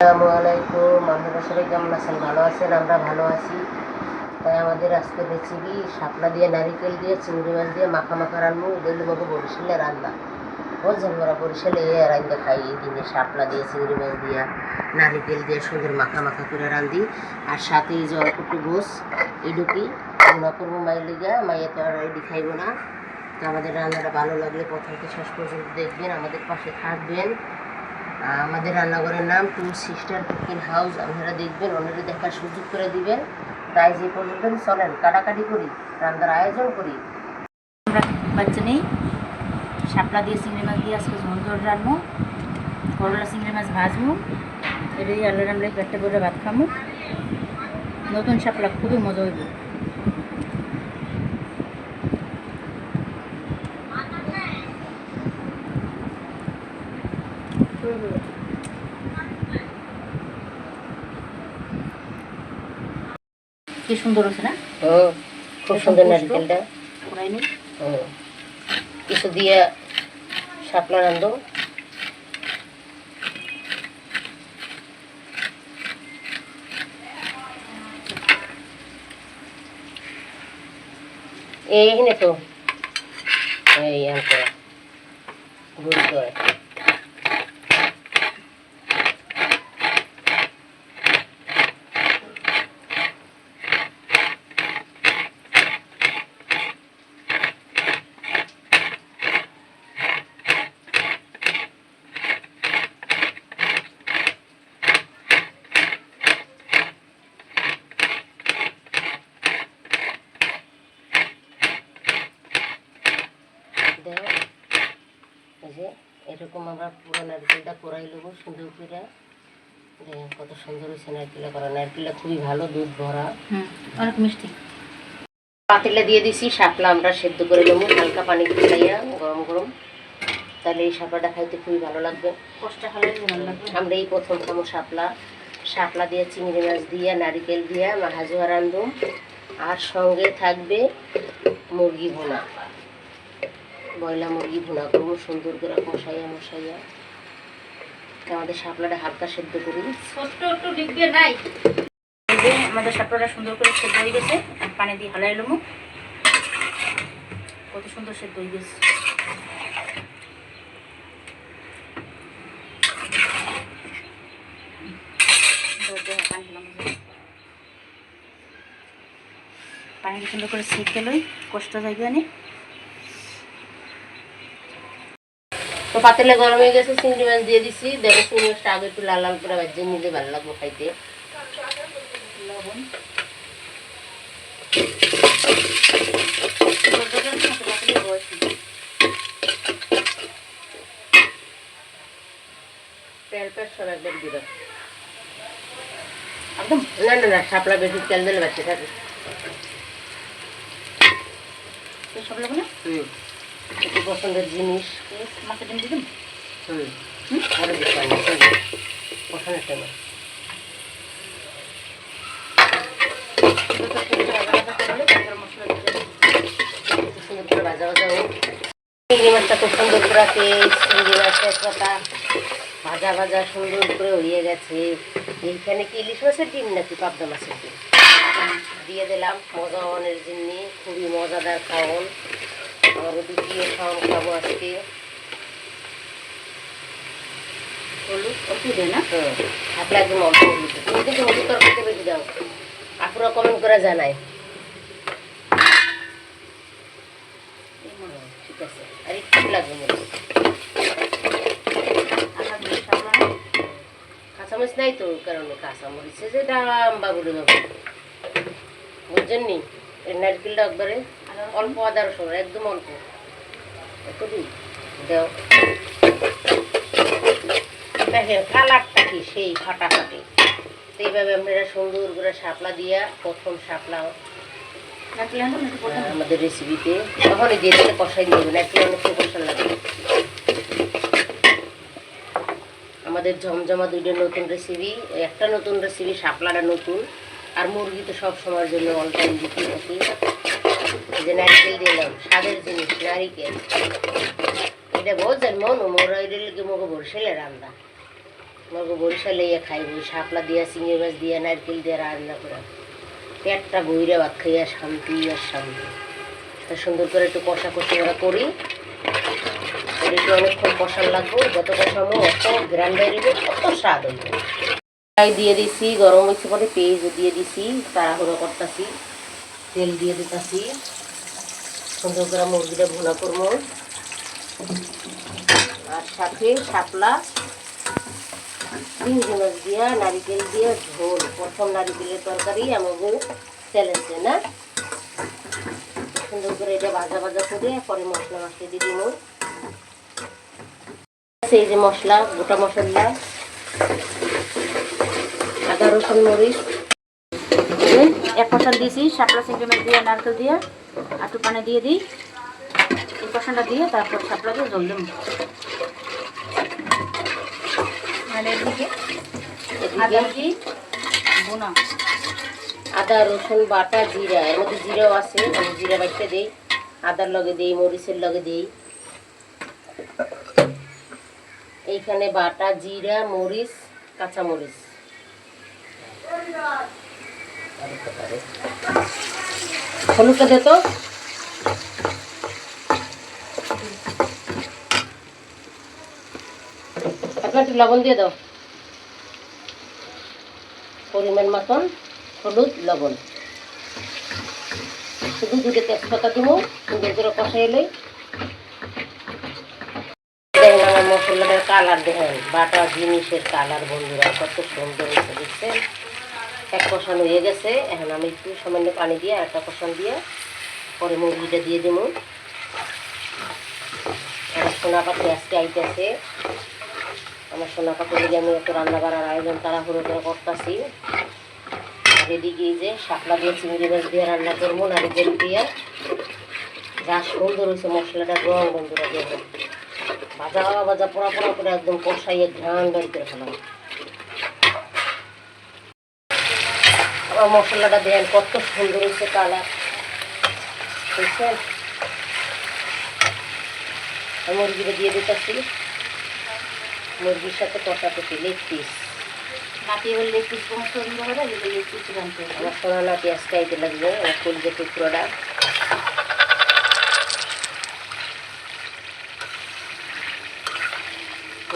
আসসালামু আলাইকুম। আপনারা সবাই কেমন আছেন? ভালো আছেন? আমরা ভালো আছি। তাই আমাদের আজকের রেসিপি শাপলা দিয়ে, নারিকেল দিয়ে, চিংড়ি মাছ দিয়ে মাখা মাখা রান্না। এগুলো মতো বরিশালে রান্না বলছেন ওরা বরিশালে রান্না খাই। এই দিনে শাপলা দিয়ে, চিংড়ি মাছ দিয়ে, নারিকেল দিয়ে সুন্দর মাখা মাখা করে রান্ধি। আর সাথে এই যে অল্প একটু গোস এডুকি রান্না করবো মায়ের লিগা। মাইয়ে তো আর এডি খাইব না। তো আমাদের রান্নাটা ভালো লাগলে প্রথম থেকে শেষ পর্যন্ত দেখবেন, আমাদের পাশে থাকবেন। আমাদের রান্নাঘরের নাম টু সিস্টার কুকিং হাউস। আপনারা দেখবেন, অন্যরা দেখার সুযোগ করে দিবেন। তাই যে পর্যন্ত চলেন কাটাকাটি করি, রান্নার আয়োজন করি। আমরা বাচ্চা নেই, শাপলা দিয়ে চিংড়ি মাছ দিয়ে আজকে ঝোল রান্না, করলা চিংড়ি মাছ ভাজবো, এটাই আল্লাহ আমরা একটা করে ভাত খামো। নতুন শাপলা খুবই মজা হইব। কি সুন্দর হচ্ছে না? খুব সুন্দর নারকেলটা পুরাইনি কিছু দিয়ে শাপলা রান্ধো। এইখানে তো এই আনতে বুঝতে হয়। এরকম আমরা পুরো নারকেলটা কোরাই নেবো সুন্দর করে। কত সুন্দর হয়েছে নারকেলটা করা। নারকেলটা খুবই ভালো, দুধ ভরা, অনেক মিষ্টি। পাতিলে দিয়ে দিছি শাপলা আমরা সেদ্ধ করে নেবো হালকা পানি ফুটাইয়া গরম গরম। তাহলে এই শাপলাটা খাইতে খুবই ভালো লাগবে। কষ্টটা হলে ভালো লাগবে। আমরা এই প্রথম খাবো শাপলা। শাপলা দিয়ে, চিংড়ি মাছ দিয়ে, নারিকেল দিয়ে মাহাজুয়া রান্ধুম। আর সঙ্গে থাকবে মুরগি ভুনা, বয়লা মুরগি ভুনা করবো সুন্দর করে মশাইয়া মশাইয়া। আমাদের শাপলাটা হালকা সেদ্ধ করি। ছোট্ট একটু ডিব্বে নাই, আমাদের শাপলাটা সুন্দর করে সেদ্ধ হয়ে গেছে। পানি দিয়ে হালাই লমু, কত সুন্দর সেদ্ধ হয়ে গেছে। পানি সুন্দর করে সেঁকে লই, কষ্ট যাইবে না। তো পাতিলে গরম হয়ে গেছে, চিংড়ি মাছ দিয়ে দিছি। দেখো চিংড়ি মাছটা আগে একটু লাল লাল করে ভেজে নিলে ভালো লাগবে খাইতে। লবণ তেল পেট সব একবার দিবে একদম। না না না, শাপলা বেশি তেল দিলে বাচ্চা থাকে। সব লাগবে না। একটু পছন্দের জিনিস মাছের ডিম দিবেন। আরো দিতে পারি পছন্দের টাইমে সুন্দর করে ভাজা ভাজা হোক। চিংড়ি মাছটা খুব সুন্দর করে চিংড়ি মাছের পাতা ভাজা ভাজা সুন্দর করে হয়ে গেছে। এইখানে কি ইলিশ মাছের ডিম নাকি পাবদা মাছের ডিম দিয়ে দিলাম। মজা অনের জন্য খুবই মজাদার খাওয়ান। আমার দ্বিতীয় খাওয়ান খাবো আজকে। হলুদ অল্প দেয় না? থাকলে একদম অল্প হলুদ। তুমি কিন্তু হলুদ তরকারিতে বেশি দাও, আপুরা কমেন্ট করে জানায়। ঠিক আছে, আর একটু লাগবে মরিচ। কাঁচামরিচ নাই তো, কারণে কাঁচামরিচে যে দাম বাবুরে বাবু, বুঝছেন নি? এই নারকেলটা একবারে অল্প, আদা রসুন একদম অল্প, একটু দিই দাও। দেখেন কালারটা কি সেই ফাটাফাটি। তো এইভাবে আপনারা সুন্দর করে শাপলা দিয়া, প্রথম শাপলা আমাদের রেসিপিতে তখনই দিয়ে দিলে কষাই দিয়ে দেবেন। একটু অনেক কষা লাগবে। আমাদের জমজমা দুইটা নতুন রেসিপি, একটা নতুন রেসিপি শাপলাটা নতুন, আর মুরগি তো সব সময়ের জন্য অল টাইম দিতে থাকি। যে নারিকেল দিলাম, স্বাদের জিনিস নারিকেল, এটা বলছেন মনু মোরা এটা লেগে মগো বরিশালে রান্না। আমাকে বরিশালে খাইব শাপলা দিয়া চিংড়ি মাছ দিয়া নারকেল দিয়ে রান্না করে পেটটা বইরে ভাত খাইয়া শান্তি আর শান্তি। তা সুন্দর করে একটু কষা কষি আমরা করি, একটু অনেকক্ষণ কষার লাগবো, যত কষাবো অত গ্রান বাইরে অত স্বাদ হইব। ফ্রাই দিয়ে দিছি, গরম হয়েছে পরে পেঁয়াজও দিয়ে দিছি, তাড়াহুড়ো করতেছি, তেল দিয়ে দিতেছি, সুন্দর করে মুরগিটা ভুনা করবো। আর সাথে শাপলা চিংড়ি মাছ দিয়া নারিকেল দিয়ে ঝোল, প্রথম নারিকেলের তরকারি আমাকে চ্যালেঞ্জে না, সুন্দর করে এটা ভাজা ভাজা করে পরে মশলা মশলা দিয়ে দিব। এই যে মশলা, গোটা মশলা, আদা রসুন মরিচ, এক কষান দিয়েছি শাপলা চিংড়ি মাছ দিয়ে নারকেল দিয়ে একটু পানি দিয়ে দিই, এই কষানটা দিয়ে তারপর শাপলা দিয়ে জল দেবো। আর এদিকে আদা দিই বোনা, আদা রসুন বাটা জিরা, এর মধ্যে জিরাও আছে, আমি জিরা বাটতে দিই, আদার লগে দিই, মরিচের লগে দিই। এইখানে বাটা জিরা, মরিচ, কাঁচা মরিচ, হলুদটা দে তো, একটু লবণ দিয়ে দাও, পরিমাণ মতন হলুদ লবণ, শুধু দুটো তেজপাতা দিব, সুন্দর করে কষাই লই। দেখেন আমার মশলাটার কালার, দেখেন বাটা জিনিসের কালার বন্ধুরা কত সুন্দর হয়েছে, দেখছেন? এক কষানো হয়ে গেছে, এখন আমি একটু সামান্য পানি দিয়ে একটা কষান দিয়ে পরে মুরগিটা দিয়ে দিব। আমার সোনা পাখি আজকে আইতেছে, আমার সোনা পাখি দিকে আমি একটু রান্না বান্নার আয়োজন তাড়াহুড়ো করে করতেছি। আর এদিকে যে শাপলা দিয়ে চিংড়ি মাছ দিয়ে রান্না করবো নারিকেল দিয়ে, যা সুন্দর হয়েছে মশলাটা রং বন্ধুরা দেখবেন, ভাজা ভাজা পোড়া পোড়া করে একদম কষাইয়ে ঘ্রাণ বের করে ফেলাম। আমার মশলাটা দেন কত সুন্দর হয়েছে কালার, বুঝছেন? মুরগিটা দিয়ে দিতেছি, মুরগির সাথে কষাতেছি লেগ পিস, নাতি এবার লেগ পিস পছন্দ করে, এগুলো লেগ পিস রাখতে হবে। আমার সোনা নাতি আজকে আইতে লাগবে, আমার কলজে টুকরোটা।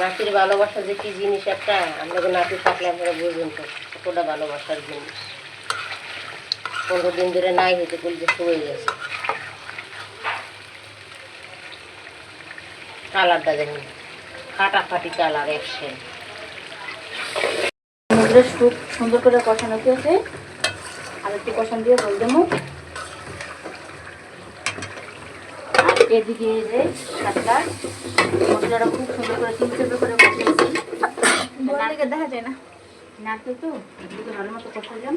নাতির ভালোবাসা যে কি জিনিস একটা, আপনাকে নাতি থাকলে আপনারা বুঝবেন তো কতটা ভালোবাসার জিনিস। 15 দিন ধরে নাই হইতে কলজে শুয়ে গেছে। কালারটা দেখুন ফাটাফাটি কালার, একশন। মুরগির স্যুপ সুন্দর করে কষানো হয়েছে, আর একটু কষান দিয়ে জল দেবো। আর এদিকে এই যে শাপলা মশলাটা খুব সুন্দর করে 3 করে কষিয়েছি, দেখা যায় না নারকেল তো এদিকে ভালো মতো কষালাম।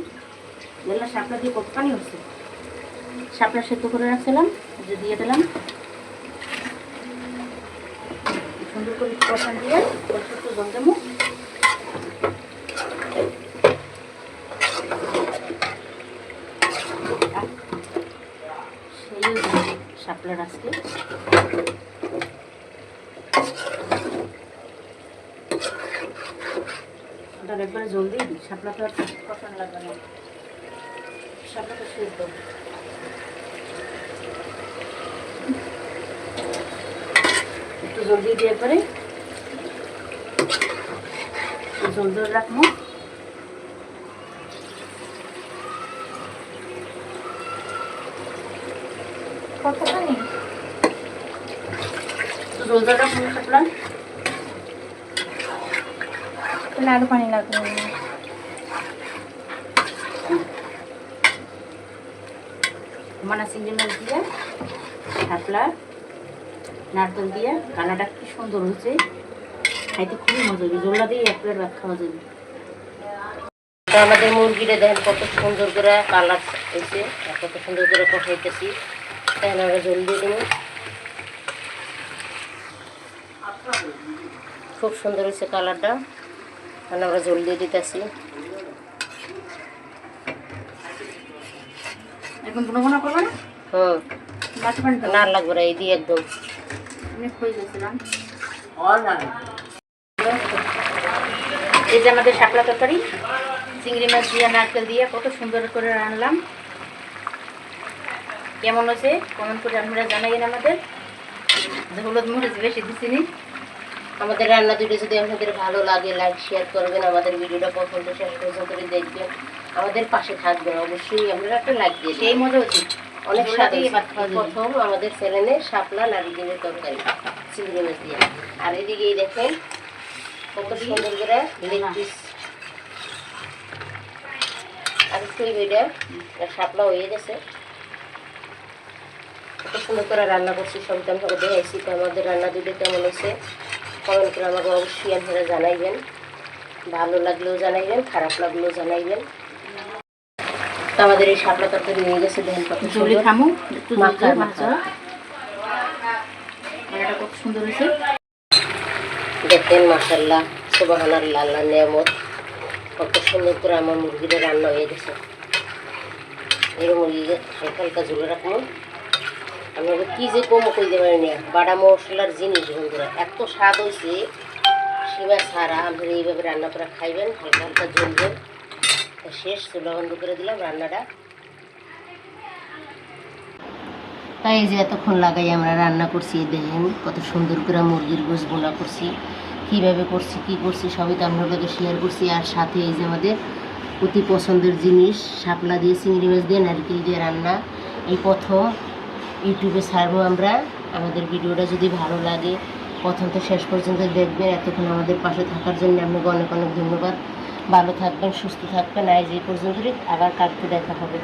এগুলো শাপলা দিয়ে কত পানি হচ্ছে, শাপলা সেদ্ধ করে রাখছিলাম, যে দিয়ে দিলাম, সুন্দর করে কষান দিয়ে একটু জল দেবো। সেই শাপলার আজকে ওটা একবারে জলদি শাপলা তো আর কষানো লাগবে না, শাপলা তো সেদ্ধ। একটু জলদি দিয়ে একবারে জল জল রাখবো। কতখানি জল জল রাখবো শাপলা, তাহলে আরো পানি লাগবে। মানে চিংড়ি মাছ দিয়ে শাপলা নারকেল দিয়ে কালারটা কি সুন্দর হয়েছে, খাইতে খুবই মজা হবে, জোলা দিয়ে 1 প্লেট ভাত খাওয়া যাবে। আমাদের মুরগিটা দেখেন কত সুন্দর করে কালার হয়েছে, আর কত সুন্দর করে কষাইতেছি। এখন আমরা জল দিয়ে দেবো, খুব সুন্দর হয়েছে কালারটা। এখন আমরা জল দিয়ে দিতেছি। এখন বুনো বুনো করবে না? মাছ পানি না লাগবে না, এই দিয়ে একদম অনেক হয়ে গেছিলাম। এই যে আমাদের শাপলা তরকারি চিংড়ি মাছ দিয়ে নারকেল দিয়ে কত সুন্দর করে রান্নালাম। কেমন হয়েছে কমেন্ট করে আপনারা জানাইন আমাদের। হলুদ মরিচ বেশি দিচ্ছিনি। আমাদের রান্না দুটো যদি আপনাদের ভালো লাগে লাইক শেয়ার করবেন, আমাদের ভিডিওটা পছন্দ শেষ পর্যন্ত করে দেখবেন, আমাদের পাশে থাকবেন। অবশ্যই আপনারা একটা লাইক দিয়ে সেই মজা হচ্ছে অনেক স্বাদ হয়েছে। ভাত খাওয়া যাবে। প্রথম আমাদের চ্যানেলে শাপলা নারিকেলের তরকারি চিংড়ি মাছ দিয়ে। আর এদিকেই দেখেন কত সুন্দর করে লেগ পিস আর একটু এটা শাপলা হয়ে গেছে। কত সুন্দর করে রান্না করছি সব তো আমাকে দেখাইছি। তো আমাদের রান্না দুটো কেমন হয়েছে কমেন্ট করে আমাকে অবশ্যই আপনারা জানাইবেন। ভালো লাগলেও জানাইবেন, খারাপ লাগলেও জানাইবেন। তো আমাদের এই শাপলা তরকারি নিয়ে গেছে, দেখেন কত জলি সুন্দর খামু একটু মাখা মাছ এটা কত সুন্দর হয়েছে। দেখেন মাশাআল্লাহ সুবহানাল্লাহ, আল্লাহর নিয়ামত। কত সুন্দর করে আমার মুরগিটা রান্না হয়ে গেছে। এই মুরগিকে হালকা হালকা ঝুলে রাখবো। আমরা কী যে কম কইতে পারি না, বাটা মশলার জিনিস বন্ধুরা এত স্বাদ হয়েছে সীমা ছাড়া। আপনারা এইভাবে রান্না করে খাইবেন, হালকা হালকা জ্বলবেন। শেষ, চুলা বন্ধ করে দিলাম রান্নাটা। তাই এই যে এতক্ষণ লাগাই আমরা রান্না করছি, দেখেন কত সুন্দর করে মুরগির গোশ বোনা করছি। কীভাবে করছি কী করছি সবই তো আপনাদেরকে শেয়ার করছি। আর সাথে এই যে আমাদের অতি পছন্দের জিনিস শাপলা দিয়ে চিংড়ি মাছ দিয়ে নারকেল দিয়ে রান্না, এই প্রথম ইউটিউবে ছাড়বো আমরা। আমাদের ভিডিওটা যদি ভালো লাগে প্রথম তো শেষ পর্যন্ত দেখবেন। এতক্ষণ আমাদের পাশে থাকার জন্য আপনাকে অনেক অনেক ধন্যবাদ। ভালো থাকবেন, সুস্থ থাকবেন। আজ এই পর্যন্তই, আবার কালকে দেখা হবে।